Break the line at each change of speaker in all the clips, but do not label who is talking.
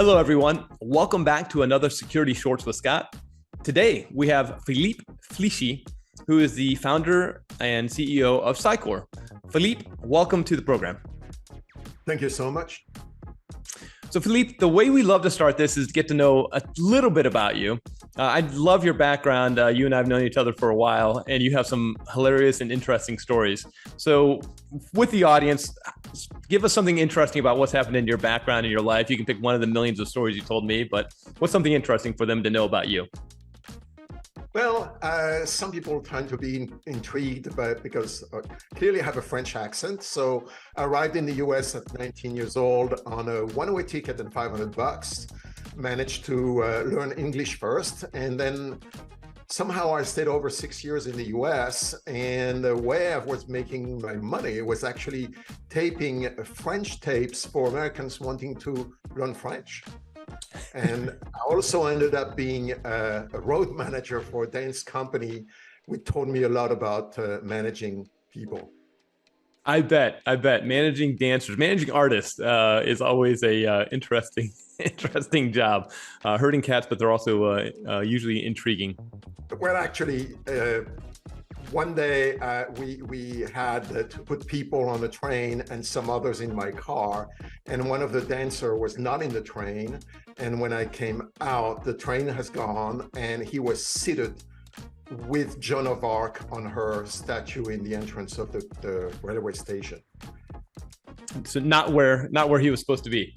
Hello, everyone. Welcome back to another Security Shorts with Scott. Today, we have Philippe Flichy, who is the founder and CEO of Cykur. Philippe, welcome to the program.
Thank you so much.
So Philippe, the way we love to start this is to get to know a little bit about you. I love your background. You and I have known each other for a while, and you have some hilarious and interesting stories. So with the audience, give us something interesting about what's happened in your background in your life. You can pick one of the millions of stories you told me, but what's something interesting for them to know about you?
Well, some people tend to be intrigued because clearly I have a French accent. So I arrived in the US at 19 years old on a one-way ticket and $500. Managed to learn English first, and then somehow I stayed over 6 years in the US, and the way I was making my money was actually taping French tapes for Americans wanting to learn French. And I also ended up being a road manager for a Danish company, which taught me a lot about managing people.
I bet managing dancers, managing artists is always a interesting job. Herding cats, but they're also usually intriguing.
Well, actually, one day we had to put people on the train and some others in my car, and one of the dancers was not in the train. And when I came out, the train has gone, and he was seated with Joan of Arc on her statue in the entrance of the railway station.
So not where he was supposed to be.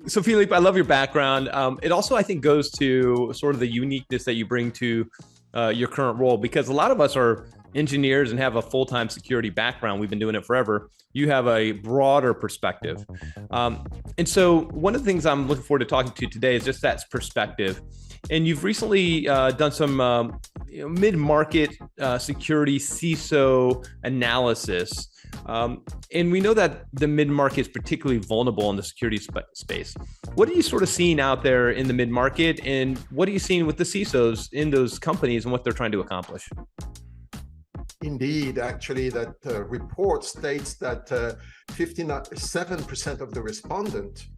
So Philippe, I love your background. It also, I think, goes to sort of the uniqueness that you bring to your current role, because a lot of us are engineers and have a full-time security background. We've been doing it forever. You have a broader perspective. And so one of the things I'm looking forward to talking to today is just that perspective. And you've recently done some mid-market security CISO analysis. And we know that the mid-market is particularly vulnerable in the security space. What are you sort of seeing out there in the mid-market, and what are you seeing with the CISOs in those companies and what they're trying to accomplish?
Indeed, actually, that report states that 57% of the respondents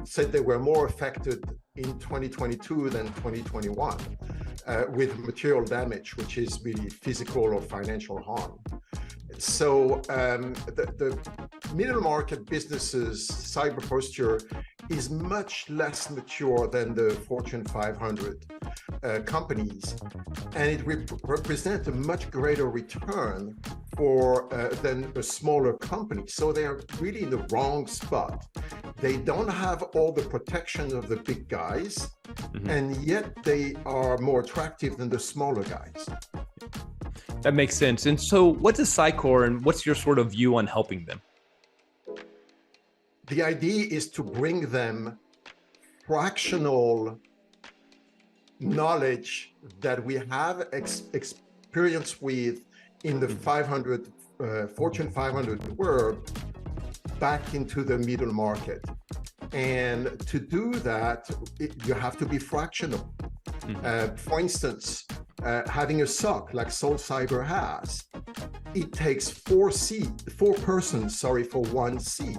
said they were more affected in 2022 than 2021 with material damage, which is really physical or financial harm. So the middle market businesses' cyber posture is much less mature than the Fortune 500 companies, and it represents a much greater return for than a smaller company. So they are really in the wrong spot. They don't have all the protection of the big guys, and yet they are more attractive than the smaller guys.
That makes sense. And so what is Cykur, and what's your sort of view on helping them?
The idea is to bring them fractional knowledge that we have experience with in the Fortune 500 world back into the middle market. And to do that, you have to be fractional. For instance, having a SOC like Soul Cyber has, it takes four persons for one seat.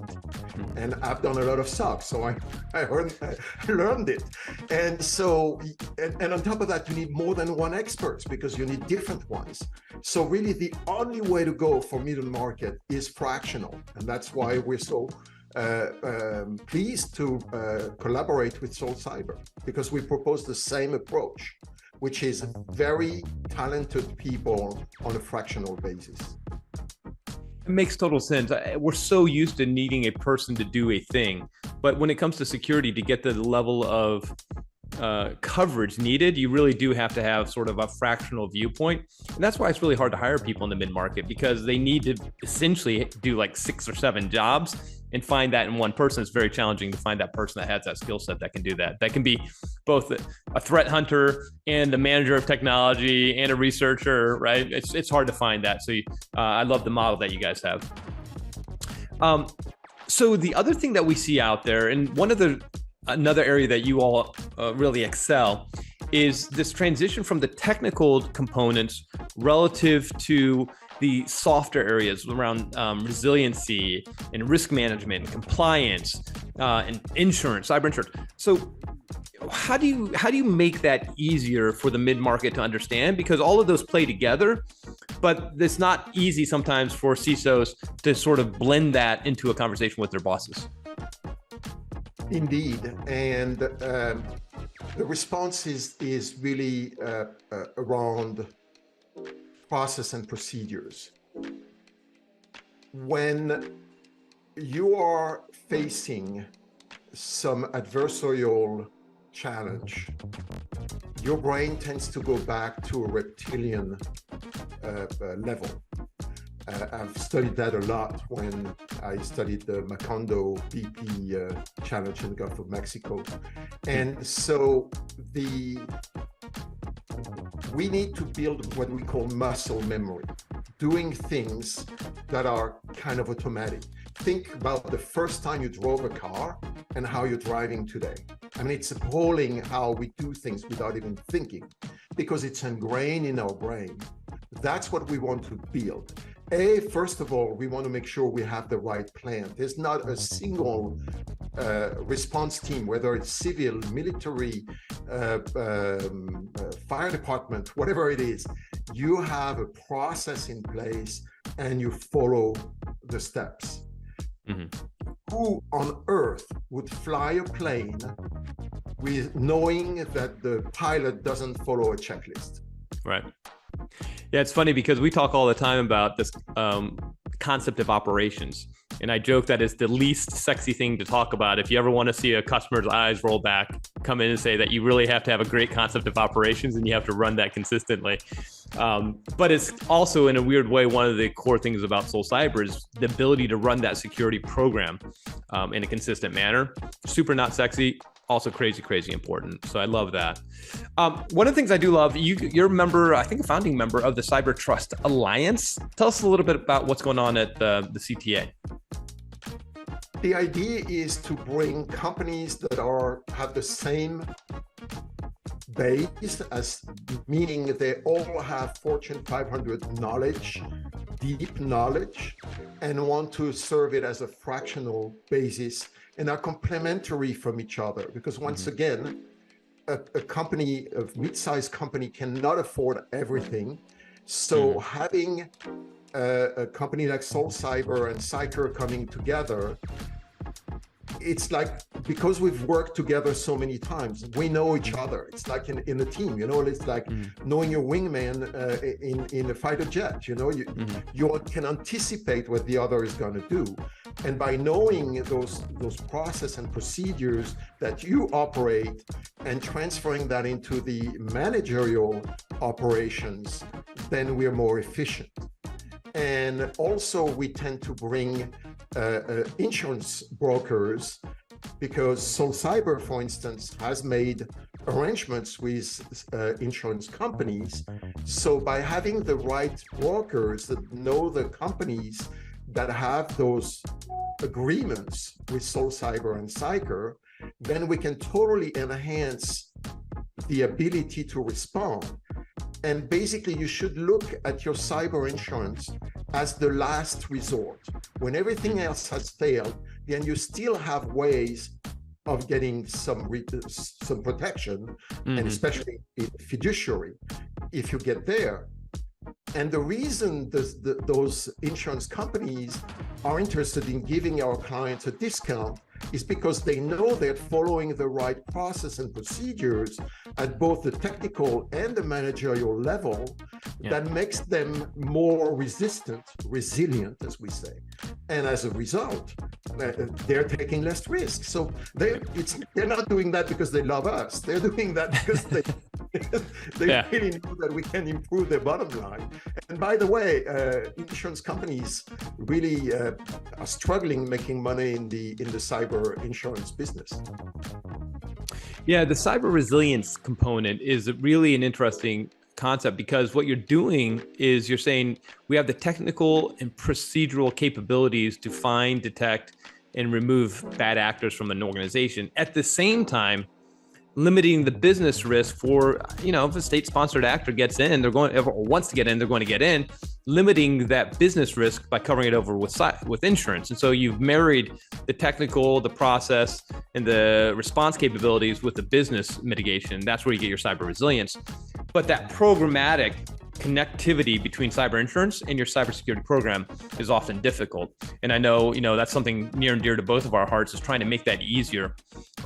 And I've done a lot of SOC, so I learned it. And so, and on top of that, you need more than one expert because you need different ones. So really the only way to go for middle market is fractional. And that's why we're so pleased to collaborate with Soul Cyber, because we propose the same approach, which is very talented people on a fractional basis.
It makes total sense. We're so used to needing a person to do a thing, but when it comes to security, to get the level of coverage needed, you really do have to have sort of a fractional viewpoint. And that's why it's really hard to hire people in the mid-market, because they need to essentially do like 6 or 7 jobs, and find that in one person. It's very challenging to find that person that has that skill set that can do that. That can be both a threat hunter and a manager of technology and a researcher, right? It's hard to find that. So I love the model that you guys have. So the other thing that we see out there, and another area that you all really excel, is this transition from the technical components relative to the softer areas around resiliency and risk management and compliance and insurance, cyber insurance. So how do you make that easier for the mid-market to understand? Because all of those play together, but it's not easy sometimes for CISOs to sort of blend that into a conversation with their bosses.
Indeed, and the response is really around process and procedures. When you are facing some adversarial challenge, your brain tends to go back to a reptilian level. I've studied that a lot when I studied the Macondo BP challenge in the Gulf of Mexico. And so we need to build what we call muscle memory, doing things that are kind of automatic. Think about the first time you drove a car and how you're driving today. I mean, it's appalling how we do things without even thinking, because it's ingrained in our brain. That's what we want to build. First of all, we want to make sure we have the right plan. There's not a single response team, whether it's civil, military, fire department, whatever it is. You have a process in place and you follow the steps. Mm-hmm. Who on earth would fly a plane with knowing that the pilot doesn't follow a checklist?
Right. Yeah, it's funny because we talk all the time about this concept of operations. And I joke that it's the least sexy thing to talk about. If you ever want to see a customer's eyes roll back, come in and say that you really have to have a great concept of operations and you have to run that consistently. But it's also, in a weird way, one of the core things about Soul Cyber is the ability to run that security program in a consistent manner. Super not sexy, also crazy, crazy important. So I love that. One of the things I do love, you're a member, I think a founding member of the Cyber Trust Alliance. Tell us a little bit about what's going on at the CTA.
The idea is to bring companies that have the same base, as meaning they all have Fortune 500 knowledge, deep knowledge, and want to serve it as a fractional basis and are complementary from each other. Because once again, a company, a mid-sized company cannot afford everything. So having a company like Soul Cyber and Cykur coming together, it's like, because we've worked together so many times, we know each other. It's like in a team, you know, it's like knowing your wingman in a fighter jet, you know, you can anticipate what the other is going to do. And by knowing those process and procedures that you operate and transferring that into the managerial operations, then we're more efficient. And also we tend to bring insurance brokers, because Soul Cyber, for instance, has made arrangements with insurance companies. So by having the right brokers that know the companies that have those agreements with Soul Cyber and Cykur, then we can totally enhance the ability to respond. And basically, you should look at your cyber insurance as the last resort. When everything else has failed, then you still have ways of getting some protection, and especially in fiduciary, if you get there. And the reason those insurance companies are interested in giving our clients a discount is because they know they're following the right process and procedures at both the technical and the managerial level. That makes them more resilient, as we say. And as a result, they're taking less risk. So they're not doing that because they love us. They're doing that because they really know that we can improve their bottom line. And by the way, insurance companies really are struggling making money in the cyber insurance business.
Yeah, the cyber resilience component is really an interesting concept, because what you're doing is you're saying we have the technical and procedural capabilities to find, detect, and remove bad actors from an organization. At the same time, limiting the business risk for, if a state-sponsored actor gets in, or wants to get in, they're going to get in, limiting that business risk by covering it over with insurance. And so you've married the technical, the process, and the response capabilities with the business mitigation. That's where you get your cyber resilience. But that programmatic connectivity between cyber insurance and your cybersecurity program is often difficult. And I know, that's something near and dear to both of our hearts, is trying to make that easier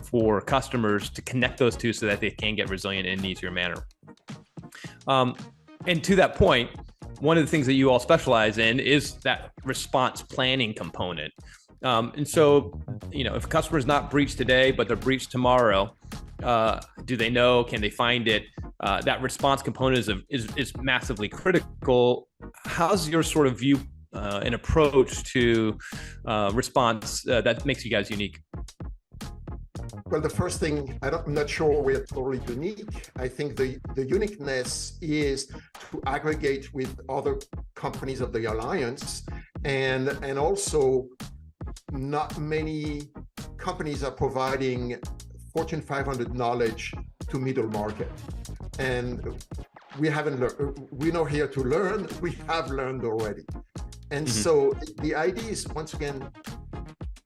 for customers to connect those two so that they can get resilient in an easier manner. And to that point, one of the things that you all specialize in is that response planning component. And so, if a customer is not breached today, but they're breached tomorrow, do they know? Can they find it? That response component is massively critical. How's your sort of view and approach to response that makes you guys unique?
Well, the first thing, I'm not sure we're totally unique. I think the uniqueness is to aggregate with other companies of the alliance, and also not many companies are providing Fortune 500 knowledge to middle market. And we haven't learned, we're not here to learn, we have learned already. And so the idea is, once again,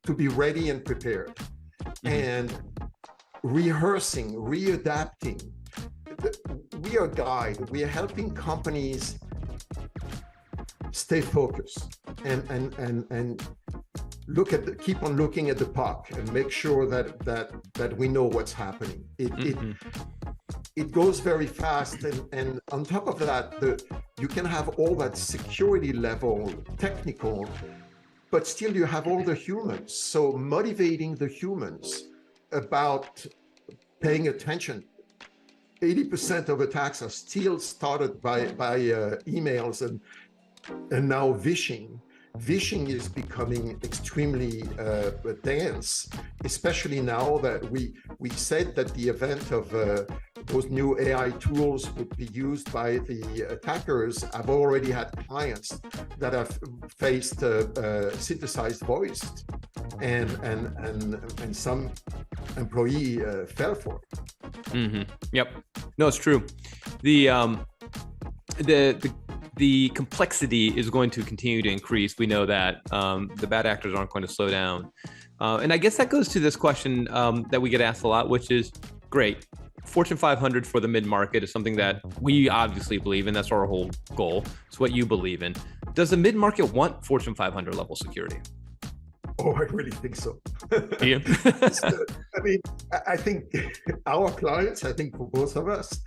to be ready and prepared. And rehearsing, readapting. We are a guide. We are helping companies stay focused and keep on looking at the puck and make sure that we know what's happening. It goes very fast, and on top of that, you can have all that security level, technical, but still you have all the humans. So motivating the humans about paying attention. 80% of attacks are still started by emails and now vishing. Vishing is becoming extremely dense, especially now that we said that the event of those new AI tools would be used by the attackers. I've already had clients that have faced synthesized voice, and some employee fell for it.
Yep, no, it's true. The complexity is going to continue to increase. We know that the bad actors aren't going to slow down. And I guess that goes to this question that we get asked a lot, which is, great, Fortune 500 for the mid-market is something that we obviously believe in. That's our whole goal. It's what you believe in. Does the mid-market want Fortune 500 level security?
Oh, I really think so.
Do you?
I mean, I think our clients, I think for both of us,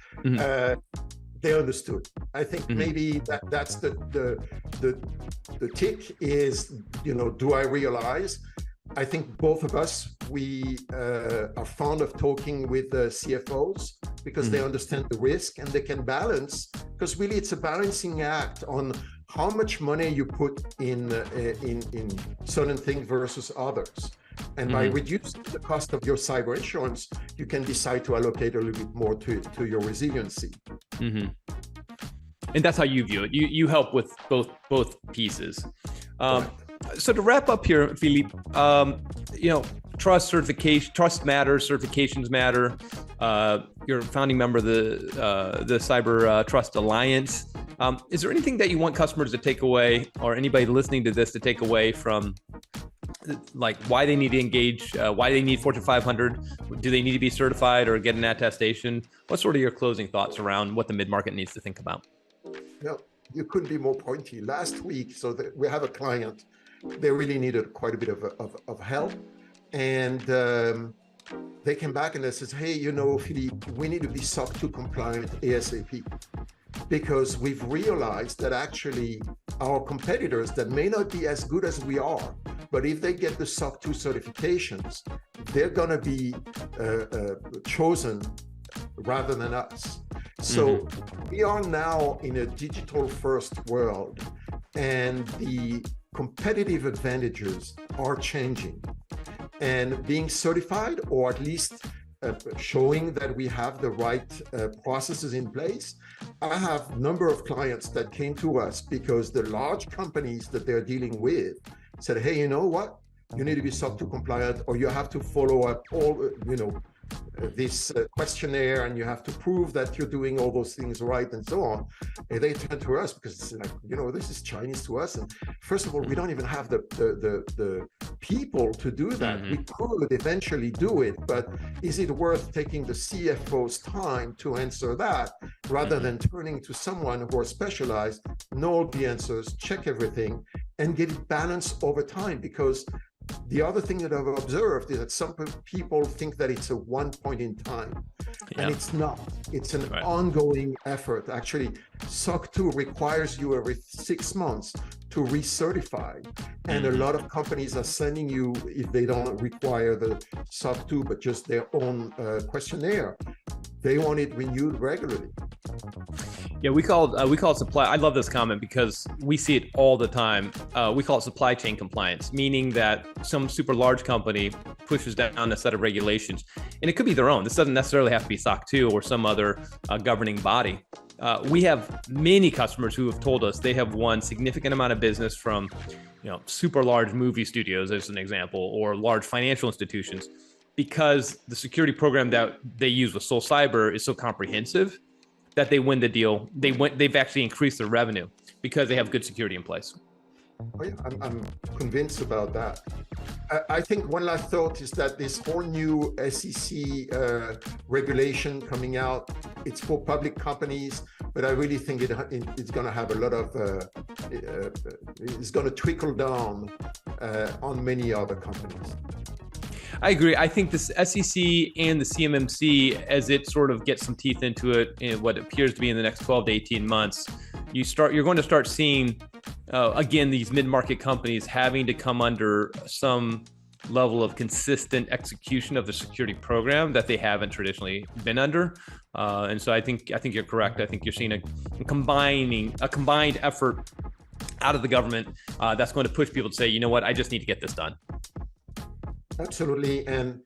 they understood. I think maybe that's the tick is, do I realize? I think both of us, we are fond of talking with CFOs because they understand the risk and they can balance, because really it's a balancing act on how much money you put in certain things versus others. And by reducing the cost of your cyber insurance, you can decide to allocate a little bit more to your resiliency.
And that's how you view it. You help with both pieces. So to wrap up here, Philippe, trust matters, certifications matter. You're a founding member of the Cyber Trust Alliance. Is there anything that you want customers to take away, or anybody listening to this to take away from, like, why they need to engage, why they need Fortune 500? Do they need to be certified or get an attestation? What's sort of your closing thoughts around what the mid-market needs to think about?
No, you couldn't be more pointy. Last week, we have a client, they really needed quite a bit of help. And they came back and they said, hey, Philippe, we need to be SOC 2 compliant ASAP. Because we've realized that actually our competitors that may not be as good as we are, but if they get the SOC 2 certifications, they're going to be chosen rather than us. So we are now in a digital first world, and the competitive advantages are changing. And being certified, or at least showing that we have the right processes in place. I have a number of clients that came to us because the large companies that they're dealing with said, hey, you know what? You need to be SOC 2 compliant, or you have to follow up all, this questionnaire, and you have to prove that you're doing all those things right and so on. And they turn to us because it's like, you know, this is Chinese to us. And first of all, we don't even have the people to do that. We could eventually do it, but is it worth taking the CFO's time to answer that rather than turning to someone who are specialized, know all the answers, check everything, and get it balanced over time? Because the other thing that I've observed is that some people think that it's a one point in time, and it's not. It's an ongoing effort. Actually, SOC 2 requires you every 6 months to recertify, and a lot of companies are sending you, if they don't require the SOC 2 but just their own questionnaire, they want it renewed regularly.
Yeah, we call it supply. I love this comment because we see it all the time. We call it supply chain compliance, meaning that some super large company pushes down a set of regulations, and it could be their own. This doesn't necessarily have to be SOC 2 or some other governing body. We have many customers who have told us they have won significant amount of business from, you know, super large movie studios, as an example, or large financial institutions, because the security program that they use with Soul Cyber is so comprehensive that they win the deal. They've actually increased their revenue because they have good security in place.
Oh yeah, I'm convinced about that. I think one last thought is that this whole new SEC regulation coming out, it's for public companies, but I really think it's going to have a lot of, it's going to trickle down on many other companies.
I agree. I think this SEC and the CMMC, as it sort of gets some teeth into it in what appears to be in the next 12 to 18 months, you're going to start seeing, again, these mid-market companies having to come under some level of consistent execution of the security program that they haven't traditionally been under. And so I think you're correct. I think you're seeing a combined effort out of the government that's going to push people to say, you know what, I just need to get this done.
Absolutely. And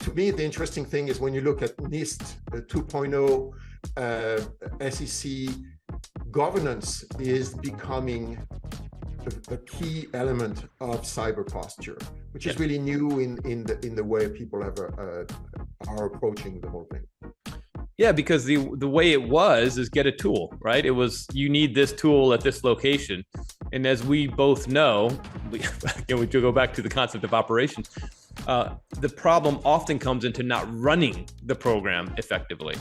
to me, the interesting thing is when you look at NIST 2.0, SEC governance is becoming a key element of cyber posture, which is really new in the way people are approaching the whole thing.
Yeah, because the way it was is get a tool, right? It was, you need this tool at this location. And as we both know, we go back to the concept of operations. The problem often comes into not running the program effectively.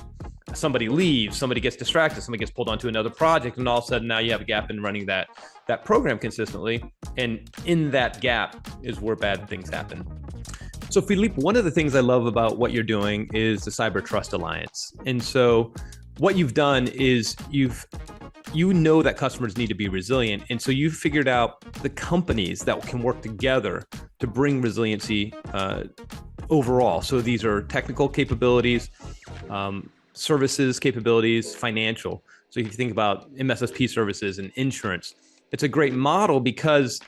Somebody leaves, somebody gets distracted, somebody gets pulled onto another project, and all of a sudden now you have a gap in running that program consistently. And in that gap is where bad things happen. So Philippe, one of the things I love about what you're doing is the Cyber Trust Alliance. And so what you've done is you know that customers need to be resilient. And so you've figured out the companies that can work together to bring resiliency overall. So these are technical capabilities, services capabilities, financial. So if you think about MSSP services and insurance, it's a great model because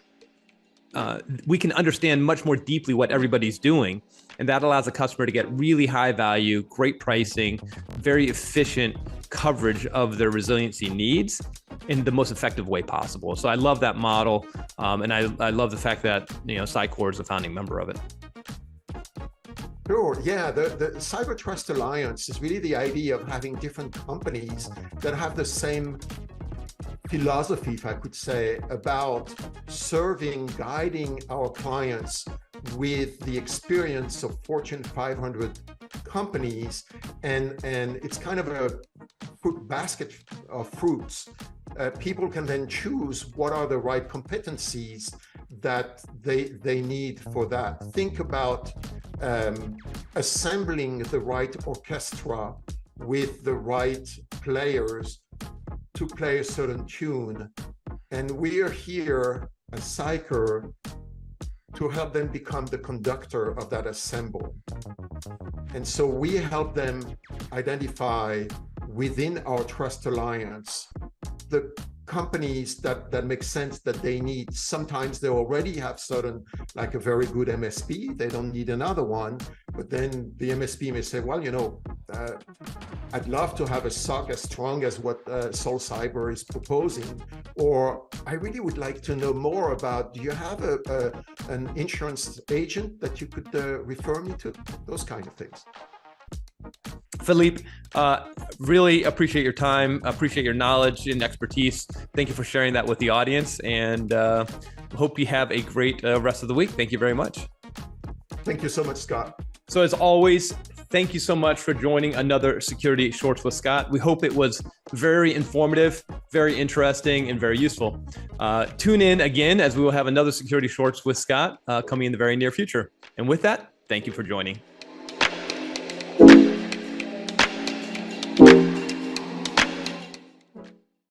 we can understand much more deeply what everybody's doing. And that allows the customer to get really high value, great pricing, very efficient coverage of their resiliency needs in the most effective way possible. So I love that model. And I love the fact that, you know, Cykur is a founding member of it.
Sure. Yeah, the Cyber Trust Alliance is really the idea of having different companies that have the same philosophy, if I could say, about serving, guiding our clients with the experience of Fortune 500 companies, and it's kind of a fruit basket of fruits. People can then choose what are the right competencies that they need for that. Think about assembling the right orchestra with the right players to play a certain tune. And we are here at Cykur to help them become the conductor of that ensemble. And so we help them identify within our Trust Alliance the companies that make sense that they need. Sometimes they already have certain, like a very good MSP, they don't need another one, but then the MSP may say, well, you know, I'd love to have a SOC as strong as what Soul Cyber is proposing, or I really would like to know more about, do you have an insurance agent that you could refer me to? Those kind of things.
Philippe, really appreciate your time, appreciate your knowledge and expertise. Thank you for sharing that with the audience, and hope you have a great rest of the week. Thank you very much.
Thank you so much, Scott.
So as always, thank you so much for joining another Security Shorts with Scott. We hope it was very informative, very interesting, and very useful. Tune in again as we will have another Security Shorts with Scott coming in the very near future. And with that, thank you for joining.